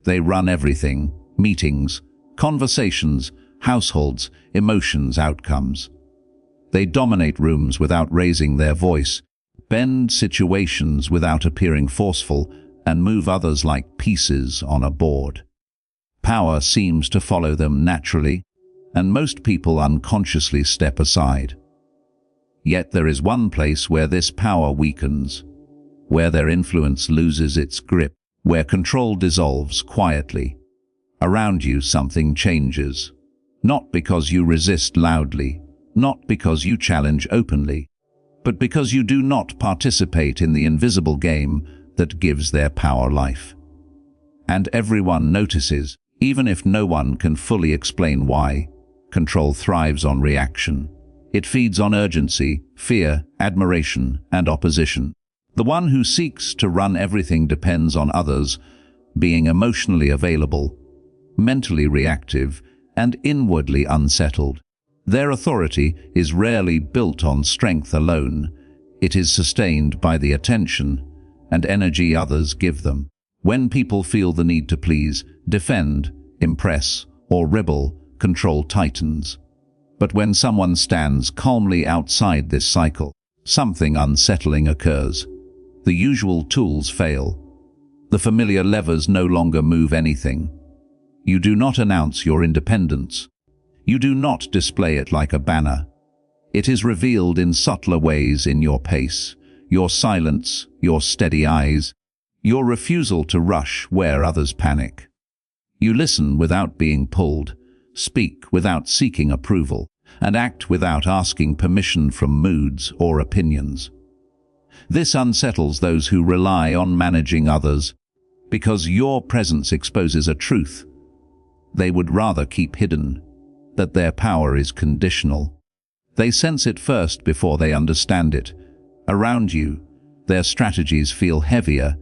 They run everything: meetings, conversations, households, emotions, outcomes. They dominate rooms without raising their voice, bend situations without appearing forceful, and move others like pieces on a board. Power seems to follow them naturally, and most people unconsciously step aside. Yet there is one place where this power weakens, where their influence loses its grip, where control dissolves quietly. Around you something changes, not because you resist loudly, not because you challenge openly, but because you do not participate in the invisible game that gives their power life. And everyone notices, even if no one can fully explain why. Control thrives on reaction. It feeds on urgency, fear, admiration, and opposition. The one who seeks to run everything depends on others, being emotionally available, mentally reactive, and inwardly unsettled. Their authority is rarely built on strength alone. It is sustained by the attention and energy others give them. When people feel the need to please, defend, impress, or rebel, control tightens. But when someone stands calmly outside this cycle, something unsettling occurs. The usual tools fail. The familiar levers no longer move anything. You do not announce your independence. You do not display it like a banner. It is revealed in subtler ways in your pace, your silence, your steady eyes, your refusal to rush where others panic. You listen without being pulled, speak without seeking approval, and act without asking permission from moods or opinions. This unsettles those who rely on managing others, because your presence exposes a truth they would rather keep hidden, that their power is conditional. They sense it first before they understand it. Around you, their strategies feel heavier,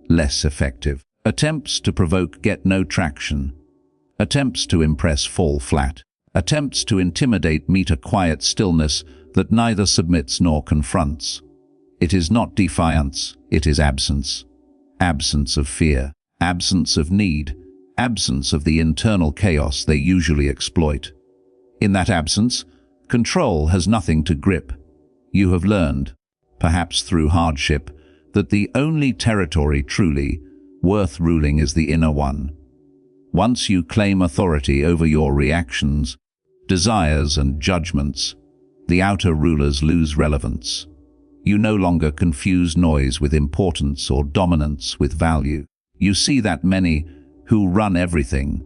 less effective. Attempts to provoke get no traction. Attempts to impress fall flat. Attempts to intimidate meet a quiet stillness that neither submits nor confronts. It is not defiance, it is absence. Absence of fear, absence of need, absence of the internal chaos they usually exploit. In that absence, control has nothing to grip. You have learned, perhaps through hardship, that the only territory truly worth ruling is the inner one. Once you claim authority over your reactions, desires, and judgments, the outer rulers lose relevance. You no longer confuse noise with importance or dominance with value. You see that many who run everything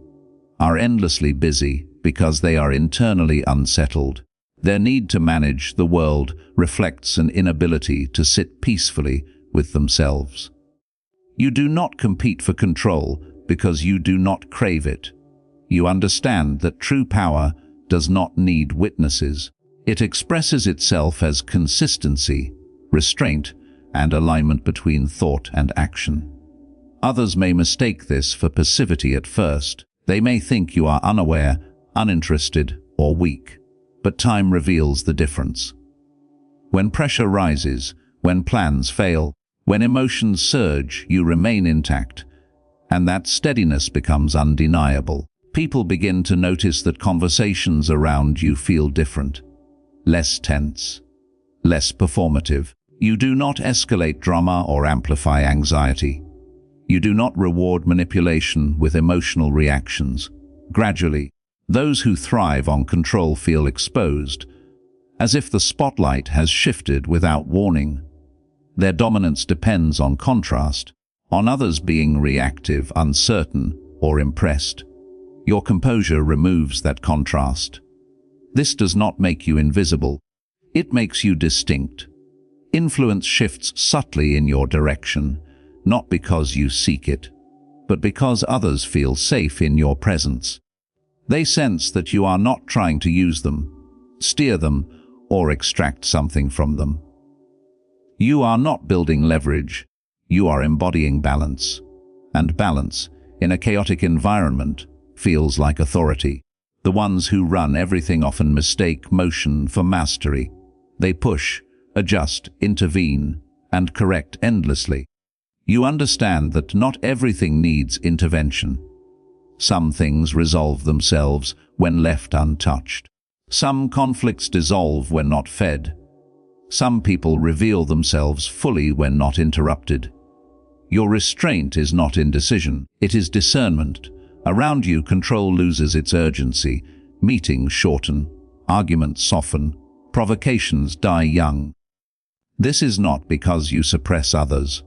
are endlessly busy because they are internally unsettled. Their need to manage the world reflects an inability to sit peacefully with themselves. You do not compete for control because you do not crave it. You understand that true power does not need witnesses. It expresses itself as consistency, restraint, and alignment between thought and action. Others may mistake this for passivity at first. They may think you are unaware, uninterested, or weak. But time reveals the difference. When pressure rises, when plans fail, when emotions surge, you remain intact, and that steadiness becomes undeniable. People begin to notice that conversations around you feel different, less tense, less performative. You do not escalate drama or amplify anxiety. You do not reward manipulation with emotional reactions. Gradually, those who thrive on control feel exposed, as if the spotlight has shifted without warning. Their dominance depends on contrast, on others being reactive, uncertain, or impressed. Your composure removes that contrast. This does not make you invisible. It makes you distinct. Influence shifts subtly in your direction, not because you seek it, but because others feel safe in your presence. They sense that you are not trying to use them, steer them, or extract something from them. You are not building leverage, you are embodying balance. And balance, in a chaotic environment, feels like authority. The ones who run everything often mistake motion for mastery. They push, adjust, intervene, and correct endlessly. You understand that not everything needs intervention. Some things resolve themselves when left untouched. Some conflicts dissolve when not fed. Some people reveal themselves fully when not interrupted. Your restraint is not indecision, it is discernment. Around you, control loses its urgency. Meetings shorten, arguments soften, provocations die young. This is not because you suppress others,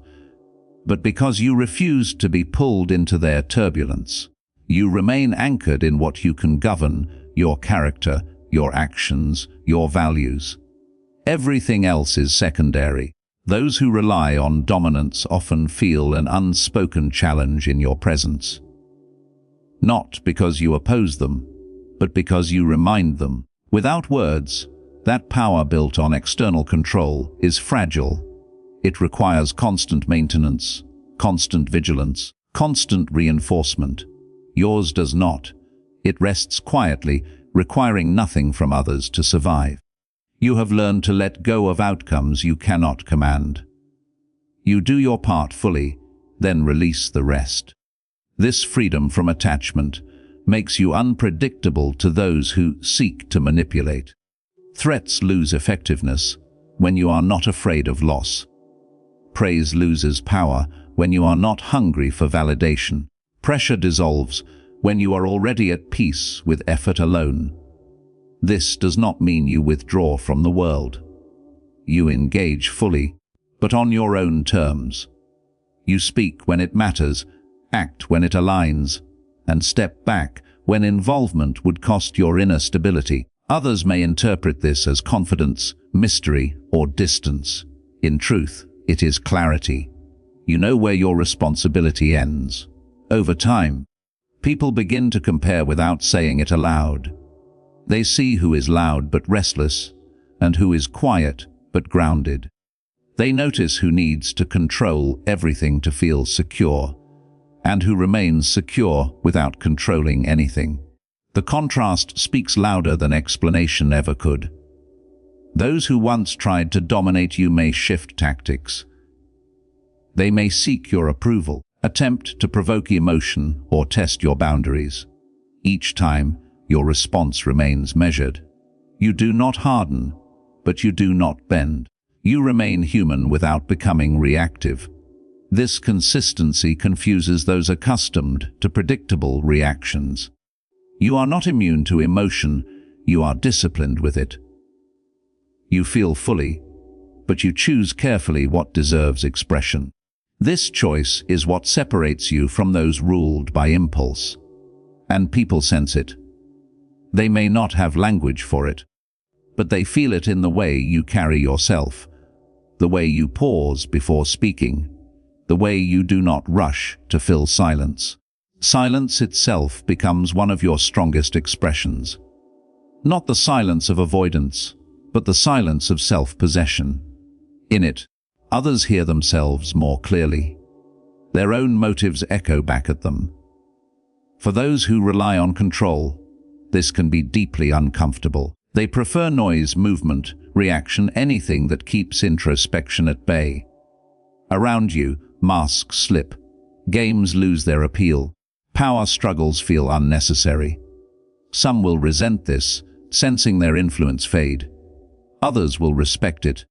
but because you refuse to be pulled into their turbulence. You remain anchored in what you can govern: your character, your actions, your values. Everything else is secondary. Those who rely on dominance often feel an unspoken challenge in your presence. Not because you oppose them, but because you remind them. Without words, that power built on external control is fragile. It requires constant maintenance, constant vigilance, constant reinforcement. Yours does not. It rests quietly, requiring nothing from others to survive. You have learned to let go of outcomes you cannot command. You do your part fully, then release the rest. This freedom from attachment makes you unpredictable to those who seek to manipulate. Threats lose effectiveness when you are not afraid of loss. Praise loses power when you are not hungry for validation. Pressure dissolves when you are already at peace with effort alone. This does not mean you withdraw from the world. You engage fully, but on your own terms. You speak when it matters, act when it aligns, and step back when involvement would cost your inner stability. Others may interpret this as confidence, mystery, or distance. In truth, it is clarity. You know where your responsibility ends. Over time, people begin to compare without saying it aloud. They see who is loud but restless, and who is quiet but grounded. They notice who needs to control everything to feel secure, and who remains secure without controlling anything. The contrast speaks louder than explanation ever could. Those who once tried to dominate you may shift tactics. They may seek your approval, attempt to provoke emotion, or test your boundaries. Each time, your response remains measured. You do not harden, but you do not bend. You remain human without becoming reactive. This consistency confuses those accustomed to predictable reactions. You are not immune to emotion, you are disciplined with it. You feel fully, but you choose carefully what deserves expression. This choice is what separates you from those ruled by impulse. And people sense it. They may not have language for it, but they feel it in the way you carry yourself, the way you pause before speaking, the way you do not rush to fill silence. Silence itself becomes one of your strongest expressions. Not the silence of avoidance, but the silence of self-possession. In it, others hear themselves more clearly. Their own motives echo back at them. For those who rely on control, this can be deeply uncomfortable. They prefer noise, movement, reaction, anything that keeps introspection at bay. Around you, masks slip. Games lose their appeal. Power struggles feel unnecessary. Some will resent this, sensing their influence fade. Others will respect it,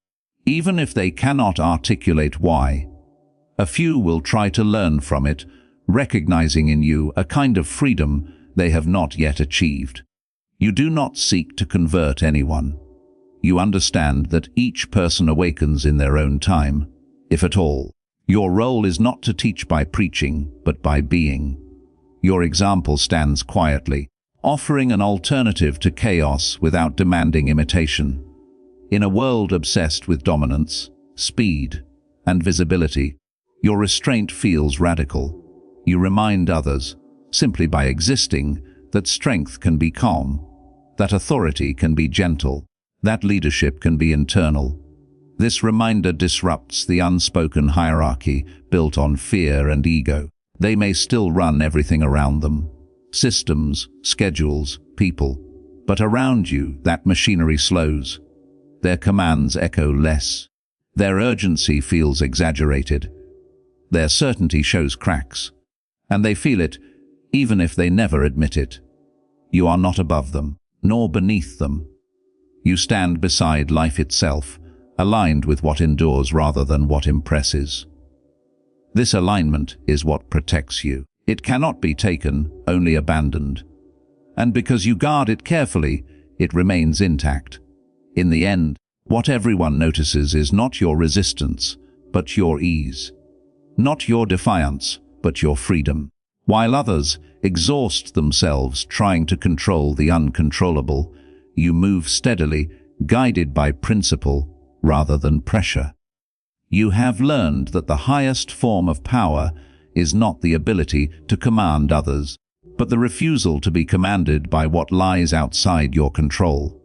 even if they cannot articulate why. A few will try to learn from it, recognizing in you a kind of freedom they have not yet achieved. You do not seek to convert anyone. You understand that each person awakens in their own time, if at all. Your role is not to teach by preaching, but by being. Your example stands quietly, offering an alternative to chaos without demanding imitation. In a world obsessed with dominance, speed, and visibility, your restraint feels radical. You remind others, simply by existing, that strength can be calm, that authority can be gentle, that leadership can be internal. This reminder disrupts the unspoken hierarchy built on fear and ego. They may still run everything around them, systems, schedules, people, but around you that machinery slows. Their commands echo less. Their urgency feels exaggerated. Their certainty shows cracks, and they feel it even if they never admit it. You are not above them, nor beneath them. You stand beside life itself, aligned with what endures rather than what impresses. This alignment is what protects you. It cannot be taken, only abandoned. And because you guard it carefully, it remains intact. In the end, what everyone notices is not your resistance, but your ease. Not your defiance, but your freedom. While others exhaust themselves trying to control the uncontrollable, you move steadily, guided by principle rather than pressure. You have learned that the highest form of power is not the ability to command others, but the refusal to be commanded by what lies outside your control.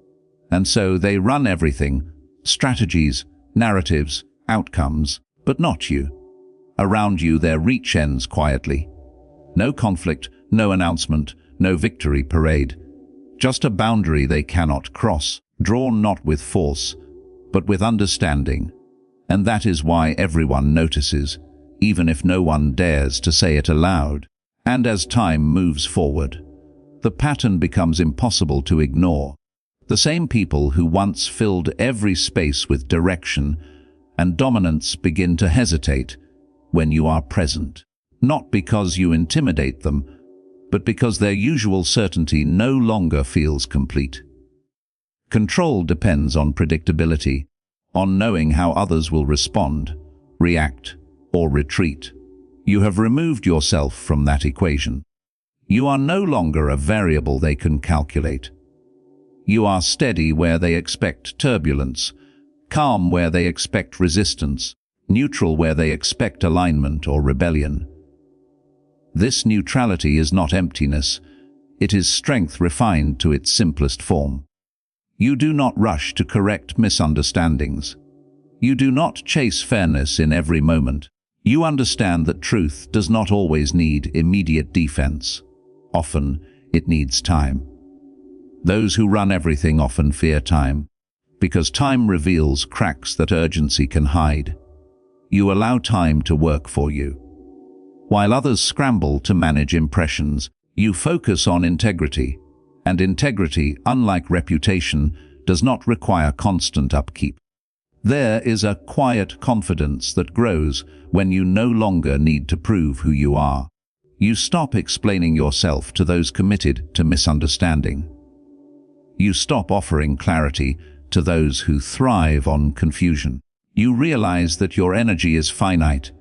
And so they run everything, strategies, narratives, outcomes, but not you. Around you their reach ends quietly. No conflict, no announcement, no victory parade. Just a boundary they cannot cross, drawn not with force, but with understanding. And that is why everyone notices, even if no one dares to say it aloud. And as time moves forward, the pattern becomes impossible to ignore. The same people who once filled every space with direction and dominance begin to hesitate when you are present. Not because you intimidate them, but because their usual certainty no longer feels complete. Control depends on predictability, on knowing how others will respond, react, or retreat. You have removed yourself from that equation. You are no longer a variable they can calculate. You are steady where they expect turbulence, calm where they expect resistance, neutral where they expect alignment or rebellion. This neutrality is not emptiness, it is strength refined to its simplest form. You do not rush to correct misunderstandings. You do not chase fairness in every moment. You understand that truth does not always need immediate defense. Often, it needs time. Those who run everything often fear time, because time reveals cracks that urgency can hide. You allow time to work for you. While others scramble to manage impressions, you focus on integrity, and integrity, unlike reputation, does not require constant upkeep. There is a quiet confidence that grows when you no longer need to prove who you are. You stop explaining yourself to those committed to misunderstanding. You stop offering clarity to those who thrive on confusion. You realize that your energy is finite,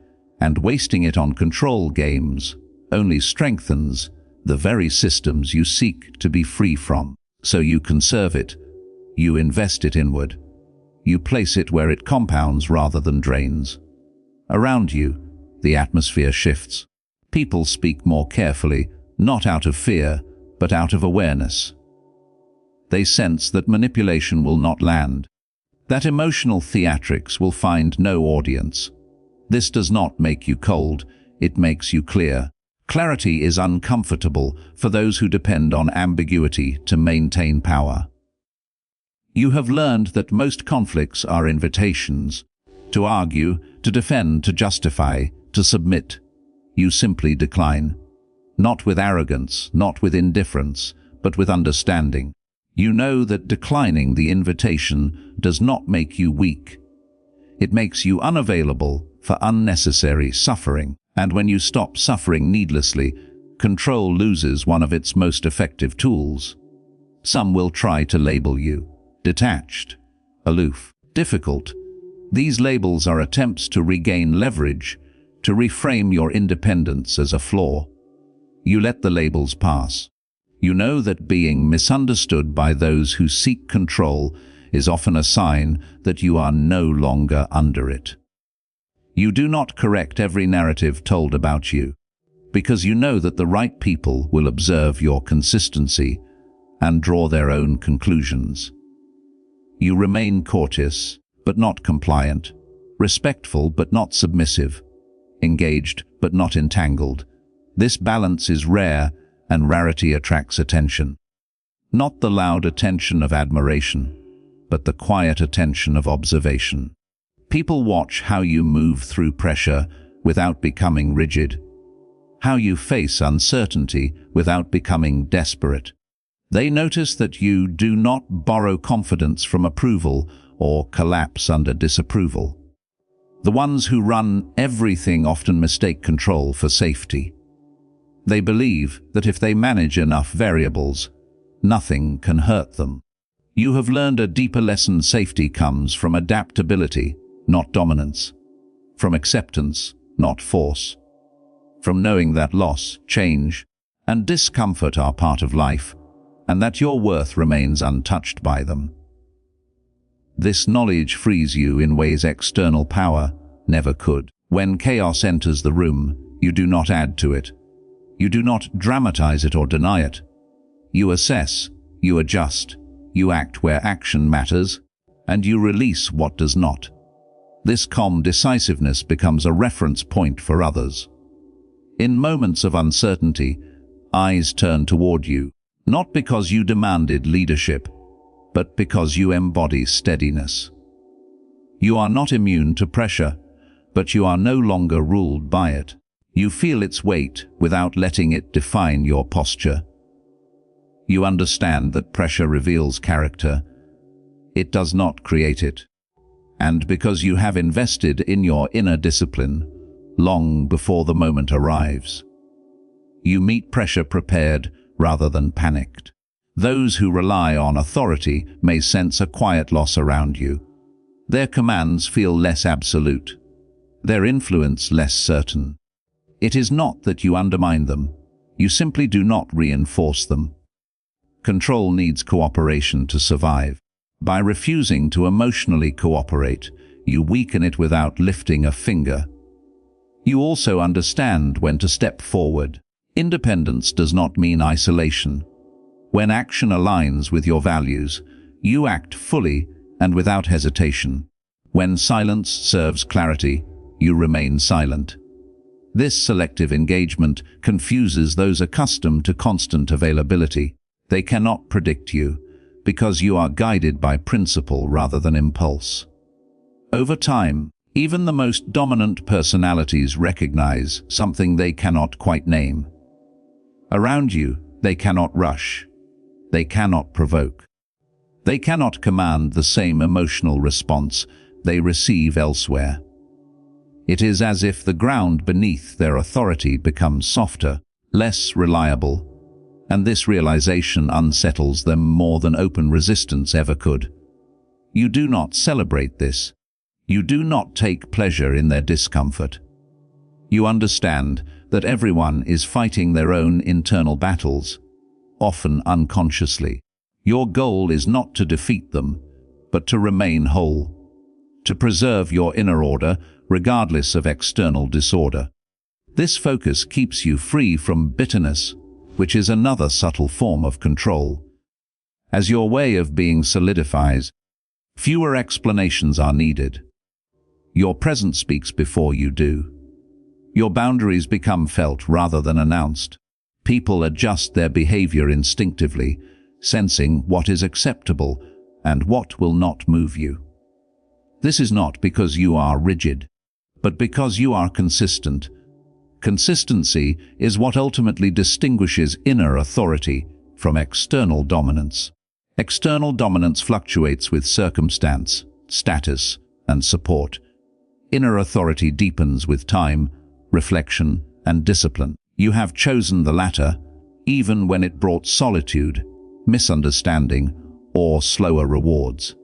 and wasting it on control games only strengthens the very systems you seek to be free from. So you conserve it, you invest it inward, you place it where it compounds rather than drains. Around you, the atmosphere shifts. People speak more carefully, not out of fear, but out of awareness. They sense that manipulation will not land, that emotional theatrics will find no audience. This does not make you cold, it makes you clear. Clarity is uncomfortable for those who depend on ambiguity to maintain power. You have learned that most conflicts are invitations. To argue, to defend, to justify, to submit. You simply decline. Not with arrogance, not with indifference, but with understanding. You know that declining the invitation does not make you weak. It makes you unavailable for unnecessary suffering. And when you stop suffering needlessly, control loses one of its most effective tools. Some will try to label you detached, aloof, difficult. These labels are attempts to regain leverage, to reframe your independence as a flaw. You let the labels pass. You know that being misunderstood by those who seek control is often a sign that you are no longer under it. You do not correct every narrative told about you, because you know that the right people will observe your consistency and draw their own conclusions. You remain courteous, but not compliant, respectful but not submissive, engaged but not entangled. This balance is rare, and rarity attracts attention. Not the loud attention of admiration, but the quiet attention of observation. People watch how you move through pressure without becoming rigid. How you face uncertainty without becoming desperate. They notice that you do not borrow confidence from approval or collapse under disapproval. The ones who run everything often mistake control for safety. They believe that if they manage enough variables, nothing can hurt them. You have learned a deeper lesson: safety comes from adaptability, not dominance. From acceptance, not force. From knowing that loss, change, and discomfort are part of life, and that your worth remains untouched by them. This knowledge frees you in ways external power never could. When chaos enters the room, you do not add to it. You do not dramatize it or deny it. You assess, you adjust, you act where action matters, and you release what does not. This calm decisiveness becomes a reference point for others. In moments of uncertainty, eyes turn toward you, not because you demanded leadership, but because you embody steadiness. You are not immune to pressure, but you are no longer ruled by it. You feel its weight without letting it define your posture. You understand that pressure reveals character. It does not create it. And because you have invested in your inner discipline, long before the moment arrives, you meet pressure prepared rather than panicked. Those who rely on authority may sense a quiet loss around you. Their commands feel less absolute, their influence less certain. It is not that you undermine them, you simply do not reinforce them. Control needs cooperation to survive. By refusing to emotionally cooperate, you weaken it without lifting a finger. You also understand when to step forward. Independence does not mean isolation. When action aligns with your values, you act fully and without hesitation. When silence serves clarity, you remain silent. This selective engagement confuses those accustomed to constant availability. They cannot predict you, because you are guided by principle rather than impulse. Over time, even the most dominant personalities recognize something they cannot quite name. Around you, they cannot rush. They cannot provoke. They cannot command the same emotional response they receive elsewhere. It is as if the ground beneath their authority becomes softer, less reliable, and this realization unsettles them more than open resistance ever could. You do not celebrate this. You do not take pleasure in their discomfort. You understand that everyone is fighting their own internal battles, often unconsciously. Your goal is not to defeat them, but to remain whole, to preserve your inner order regardless of external disorder. This focus keeps you free from bitterness, which is another subtle form of control. As your way of being solidifies, fewer explanations are needed. Your presence speaks before you do. Your boundaries become felt rather than announced. People adjust their behavior instinctively, sensing what is acceptable and what will not move you. This is not because you are rigid, but because you are consistent. Consistency is what ultimately distinguishes inner authority from external dominance. External dominance fluctuates with circumstance, status, and support. Inner authority deepens with time, reflection, and discipline. You have chosen the latter, even when it brought solitude, misunderstanding, or slower rewards.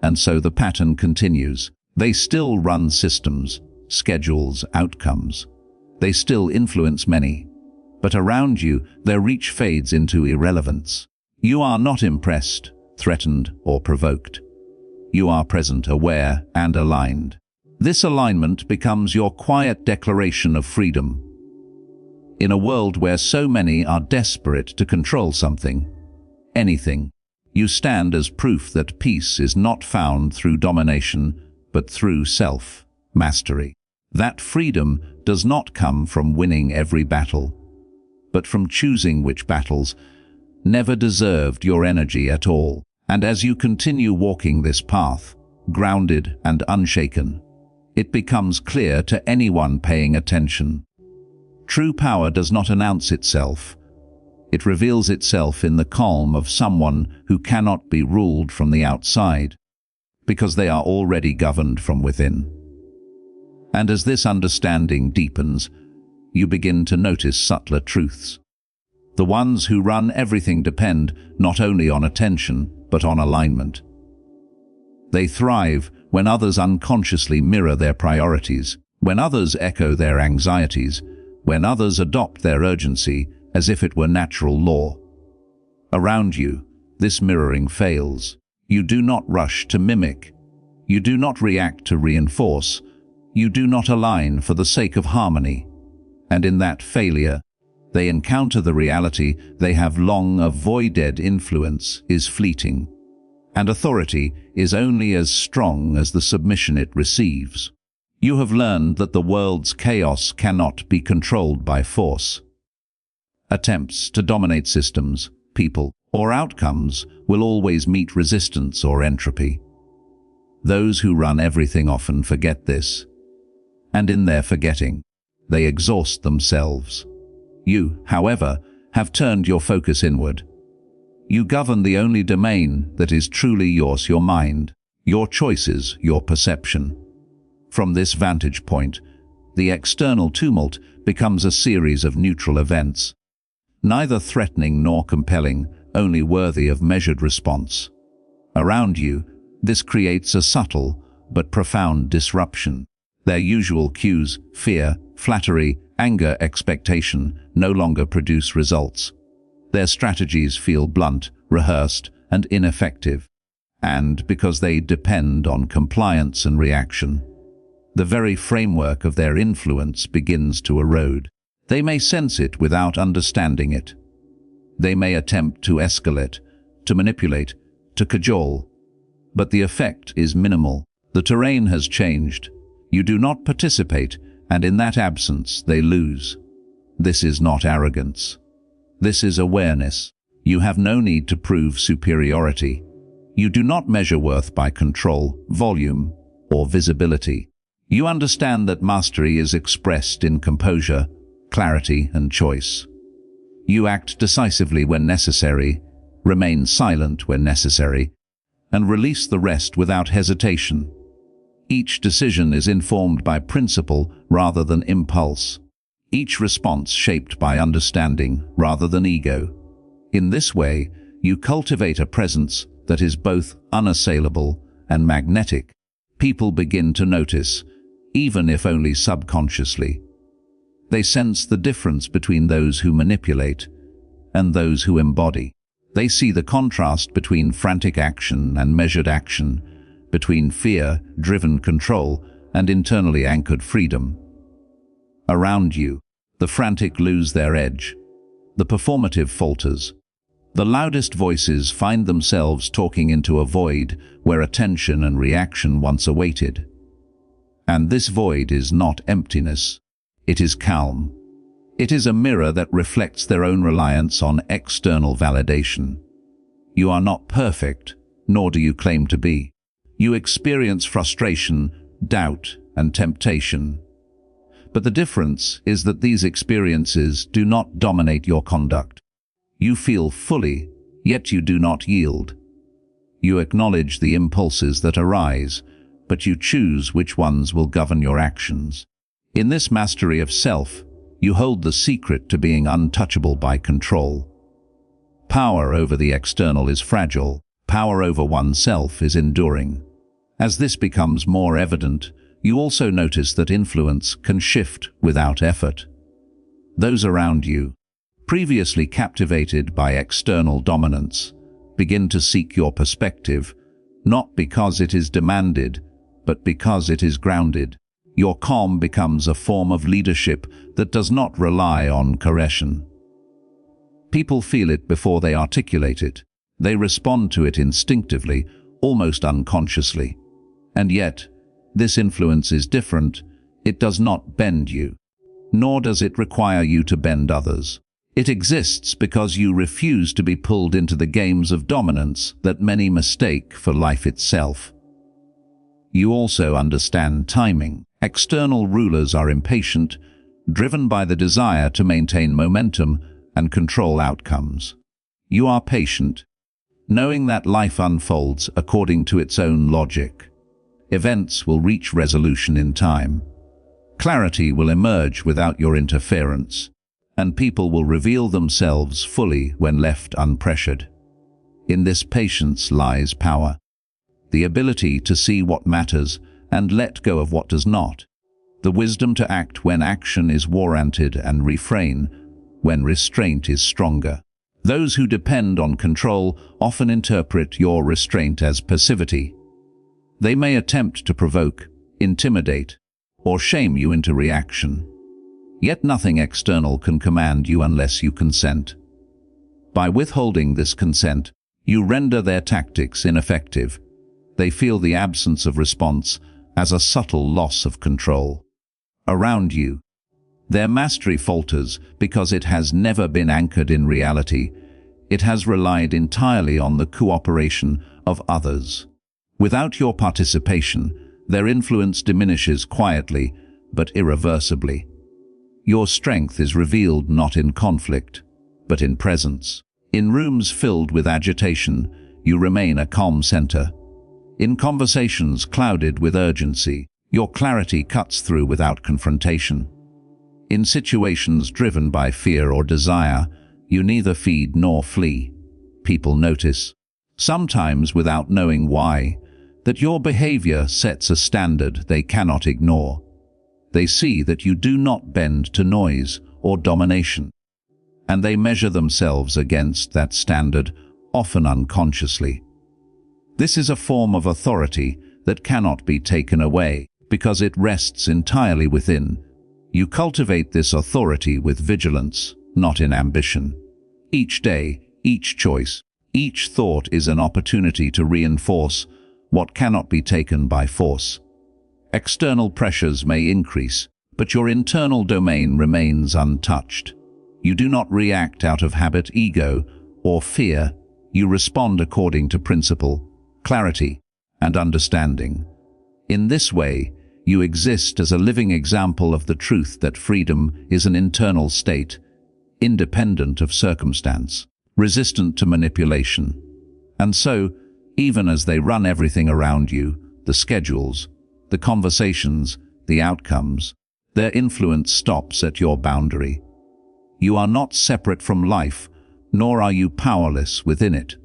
And so the pattern continues. They still run systems, schedules, outcomes. They still influence many, but around you their reach fades into irrelevance. You are not impressed, threatened, or provoked. You are present, aware, and aligned. This alignment becomes your quiet declaration of freedom. In a world where so many are desperate to control something, anything, you stand as proof that peace is not found through domination, but through self-mastery. That freedom does not come from winning every battle, but from choosing which battles never deserved your energy at all. And as you continue walking this path, grounded and unshaken, It becomes clear to anyone paying attention. True power does not announce itself. It reveals itself in the calm of someone who cannot be ruled from the outside, because they are already governed from within. And as this understanding deepens, you begin to notice subtler truths. The ones who run everything depend not only on attention, but on alignment. They thrive when others unconsciously mirror their priorities, when others echo their anxieties, when others adopt their urgency as if it were natural law. Around you, this mirroring fails. You do not rush to mimic. You do not react to reinforce. You do not align for the sake of harmony. And in that failure, they encounter the reality they have long avoided. Influence is fleeting, and authority is only as strong as the submission it receives. You have learned that the world's chaos cannot be controlled by force. Attempts to dominate systems, people, or outcomes will always meet resistance or entropy. Those who run everything often forget this, and in their forgetting, they exhaust themselves. You, however, have turned your focus inward. You govern the only domain that is truly yours, your mind, your choices, your perception. From this vantage point, the external tumult becomes a series of neutral events, neither threatening nor compelling, only worthy of measured response. Around you, this creates a subtle but profound disruption. Their usual cues, fear, flattery, anger, expectation, no longer produce results. Their strategies feel blunt, rehearsed, and ineffective. And because they depend on compliance and reaction, the very framework of their influence begins to erode. They may sense it without understanding it. They may attempt to escalate, to manipulate, to cajole, but the effect is minimal. The terrain has changed. You do not participate, and in that absence they lose. This is not arrogance. This is awareness. You have no need to prove superiority. You do not measure worth by control, volume, or visibility. You understand that mastery is expressed in composure, clarity, and choice. You act decisively when necessary, remain silent when necessary, and release the rest without hesitation. Each decision is informed by principle rather than impulse. Each response shaped by understanding rather than ego. In this way, you cultivate a presence that is both unassailable and magnetic. People begin to notice, even if only subconsciously. They sense the difference between those who manipulate and those who embody. They see the contrast between frantic action and measured action, between fear-driven control and internally anchored freedom. Around you, the frantic lose their edge. The performative falters. The loudest voices find themselves talking into a void where attention and reaction once awaited. And this void is not emptiness. It is calm. It is a mirror that reflects their own reliance on external validation. You are not perfect, nor do you claim to be. You experience frustration, doubt, and temptation. But the difference is that these experiences do not dominate your conduct. You feel fully, yet you do not yield. You acknowledge the impulses that arise, but you choose which ones will govern your actions. In this mastery of self, you hold the secret to being untouchable by control. Power over the external is fragile. Power over oneself is enduring. As this becomes more evident, you also notice that influence can shift without effort. Those around you, previously captivated by external dominance, begin to seek your perspective, not because it is demanded, but because it is grounded. Your calm becomes a form of leadership that does not rely on coercion. People feel it before they articulate it. They respond to it instinctively, almost unconsciously. And yet, this influence is different. It does not bend you, nor does it require you to bend others. It exists because you refuse to be pulled into the games of dominance that many mistake for life itself. You also understand timing. External rulers are impatient, driven by the desire to maintain momentum and control outcomes. You are patient, knowing that life unfolds according to its own logic. Events will reach resolution in time. Clarity will emerge without your interference, and people will reveal themselves fully when left unpressured. In this patience lies power, the ability to see what matters and let go of what does not, the wisdom to act when action is warranted and refrain when restraint is stronger. Those who depend on control often interpret your restraint as passivity. They may attempt to provoke, intimidate, or shame you into reaction. Yet nothing external can command you unless you consent. By withholding this consent, you render their tactics ineffective. They feel the absence of response as a subtle loss of control. Around you, their mastery falters because it has never been anchored in reality. It has relied entirely on the cooperation of others. Without your participation, their influence diminishes quietly but irreversibly. Your strength is revealed not in conflict, but in presence. In rooms filled with agitation, you remain a calm center. In conversations clouded with urgency, your clarity cuts through without confrontation. In situations driven by fear or desire, you neither feed nor flee. People notice, sometimes without knowing why, that your behavior sets a standard they cannot ignore. They see that you do not bend to noise or domination, and they measure themselves against that standard, often unconsciously. This is a form of authority that cannot be taken away because it rests entirely within. You cultivate this authority with vigilance, not in ambition. Each day, each choice, each thought is an opportunity to reinforce what cannot be taken by force. External pressures may increase, but your internal domain remains untouched. You do not react out of habit, ego, or fear. You respond according to principle, clarity, and understanding. In this way, you exist as a living example of the truth that freedom is an internal state, independent of circumstance, resistant to manipulation. And so, even as they run everything around you, the schedules, the conversations, the outcomes, their influence stops at your boundary. You are not separate from life, nor are you powerless within it.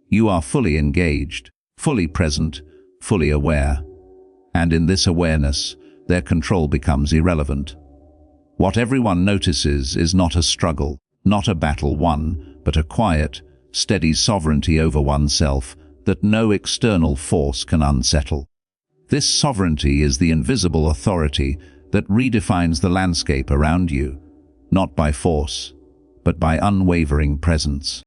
You are fully engaged, fully present, fully aware. And in this awareness, their control becomes irrelevant. What everyone notices is not a struggle, not a battle won, but a quiet, steady sovereignty over oneself that no external force can unsettle. This sovereignty is the invisible authority that redefines the landscape around you, not by force, but by unwavering presence.